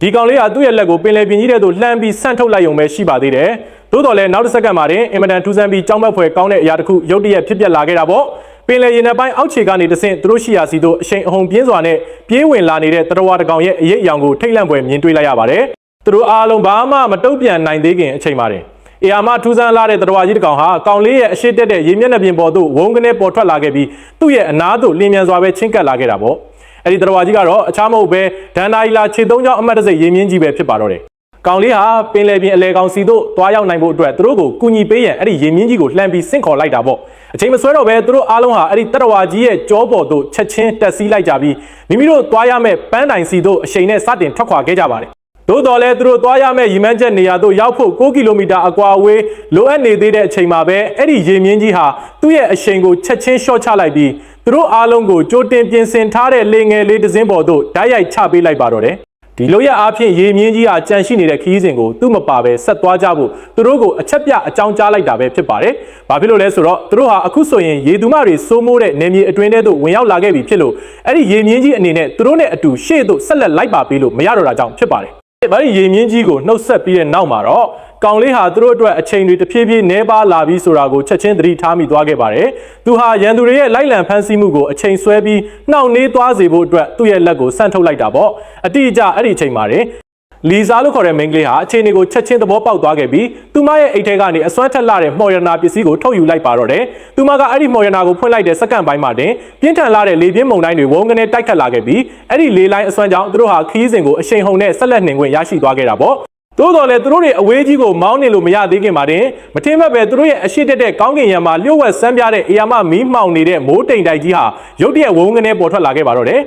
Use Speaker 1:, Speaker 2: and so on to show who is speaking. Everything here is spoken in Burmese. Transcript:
Speaker 1: ဒီကောင်လေးဟာသူ့ရဲ့လက်ကိုပင်လယ်ပြင်ကြီးတဲ့သို့လှမ်းပြီးဆန့်ထုတ်လိုက်ရုံပဲရှိပါသေးတယ်။သို့တော်လည်းနောက်တစ်စက္ကန့်မှာတင်အင်မတန်ထူးဆန်းပြီးကြောက်မက်ဖွယ်ကောင်းတဲ့အရာတစ်ခုရုတ်တရက်ဖြစ်ပျက်လာခဲ့တာပေါ့။ပင်လယ်ရေနံပိုင်းအောက်ခြေကနေတဆင့်သူတို့ရှိရာစီသို့အရှိန်အဟုန်ပြင်းစွာနဲ့ပြေးဝင်လာနေတဲ့တရဝါတကောင်ရဲ့အရေးအယောင်ကိုထိတ်လန့်ဖွယ်မြင်တွေ့လိုက်ရပါတယ်။သူတို့အားလုံးဘာမှမတုံ့ပြန်နိုင်သေးခင်အချိန်မှာတင်အေယာမထူးဆန်းလာတဲ့တရဝါကြီးတစ်ကောင်ဟာကောင်လေးရဲ့အရှိတက်တဲ့ရေမျက်နှာပြင်ပေါ်သို့ဝုန်းကနေပေါ်ထွက်လာခဲ့ပြီးသူ့ရဲ့အနားသို့လင်းမြန်စွာပဲချင်းကပ်လာခဲ့တာပေါ့။အဲ့ဒီတရဝါကြီးကတော့အခြားမဟုတ်ပဲဒန်နာရီလာခြေသုံးချောင်းအမတ်တစိရေမြင့်ကြီးပဲဖြစ်ပါတော့တယ်။ကောင်လေးဟာပင်လယ်ပြင်အလဲကောင်စီသို့တွားရောက်နိုင်ဖို့အတွက်သူတို့ကိုကူညီပေးရန်အဲ့ဒီရေမြင့်ကြီးကိုလှမ်းပြီးဆင့်ခေါ်လိုက်တာပေါ့။အချိန်မဆွဲတော့ပဲသူတို့အားလုံးဟာအဲ့ဒီတရဝါကြီးရဲ့ကြောပေါ်သို့ချက်ချင်းတက်စီးလိုက်ကြပြီးမိမိတို့တွားရမယ့်ပန်းတိုင်စီသို့အရှိန်နဲ့စတင်ထွက်ခွာခဲ့ကြပါတယ်။သို့တော်လည်းသူတို့သွားရမယ့်ရီမန်းချက်နေရာသို့ရောက်ဖို့6 ကီလိုမီတာအကွာအဝေးလိုအပ်နေသေးတဲ့အချိန်မှာပဲအဲ့ဒီရေမြင့်ကြီးဟာသူ့ရဲ့အရှိန်ကိုချက်ချင်းရှော့ချလိုက်ပြီးသူတို့အားလုံးကိုကြိုတင်ပြင်ဆင်ထားတဲ့လေငယ်လေးတစ်စင်းပေါ်သို့ဓာတ်ရိုက်ချပေးလိုက်ပါတော့တယ်။ဒီလိုရအားဖြင့်ရေမြင့်ကြီးဟာကြန့်ရှိနေတဲ့ခရီးစဉ်ကိုသူ့မပါပဲဆက်သွားကြဖို့သူတို့ကိုအချက်ပြအကြောင်းကြားလိုက်တာပဲဖြစ်ပါတယ်။ဘာဖြစ်လို့လဲဆိုတော့သူတို့ဟာအခုဆိုရင်ရေသူမတွေစိုးမိုးတဲ့နေမြေအတွင်းထဲသို့ဝင်ရောက်လာခဲ့ပြီဖြစ်လို့အဲ့ဒီရေမြင့်ကြီးအနေနဲ့သူတို့နဲ့အတူရှေ့သို့ဆက်လက်လိုက်ပါပေးလို့မရတော့တာကြောင့်ဖြစ်ပါတယ်။ဘာရေမြင့်ကြီးကိုနှုတ်ဆက်ပြီးတဲ့နောက်မှာတော့ကောင်လေးဟာသူတို့အတွက်အချိန်တွေတဖြည်းဖြည်းနှဲပါလာပြီးဆိုတာကိုချက်ချင်းသတိထားမိသွားခဲ့ပါတယ်။သူဟာရန်သူတွေရဲ့လိုက်လံဖမ်းဆီးမှုကိုအချိန်ဆွဲပြီးနှောင့်နှေးသွားစေဖို့အတွက်သူ့ရဲ့လက်ကိုဆန့်ထုတ်လိုက်တာပေါ့။အတိအကျအဲ့ဒီအချိန်မှာလီဇာလို့ခေါ်တဲ့မိန်းကလေးဟာအချိန်တွေကိုချက်ချင်းသဘောပေါက်သွားခဲ့ပြီးသူမရဲ့အိတ်ထဲကနေအစွမ်းထက်လာတဲ့မော်ရနာပစ္စည်းကိုထုတ်ယူလိုက်ပါတော့တယ်။သူမကအဲ့ဒီမော်ရနာကိုဖွင့်လိုက်တဲ့စက္ကန့်ပိုင်းမှာတင်ပြင်းထန်လာတဲ့လေပြင်းမုန်တိုင်းတွေဝုန်းကနေတိုက်ခတ်လာခဲ့ပြီးအဲ့ဒီလေလိုင်းအစွမ်းကြောင့်သူတို့ဟာခရီးစဉ်ကိုအရှိန်ဟုန်နဲ့ဆက်လက်နှင်ခွင့်ရရှိသွားခဲ့တာပေါ့။သို့တော်လည်းသူတို့တွေအဝေးကြီးကိုမောင်းနေလို့မရသေးခင်မှာတင်မထင်မှတ်ပဲသူတို့ရဲ့အရှိတက်တဲ့ကောင်းကင်ယံမှာလျှို့ဝှက်ဆန်းပြတဲ့အေယာမမီးမှောင်နေတဲ့မိုးတိမ်တိုက်ကြီးဟာရုတ်တရက်ဝုန်းကနေပေါ်ထွက်လာခဲ့ပါတော့တယ်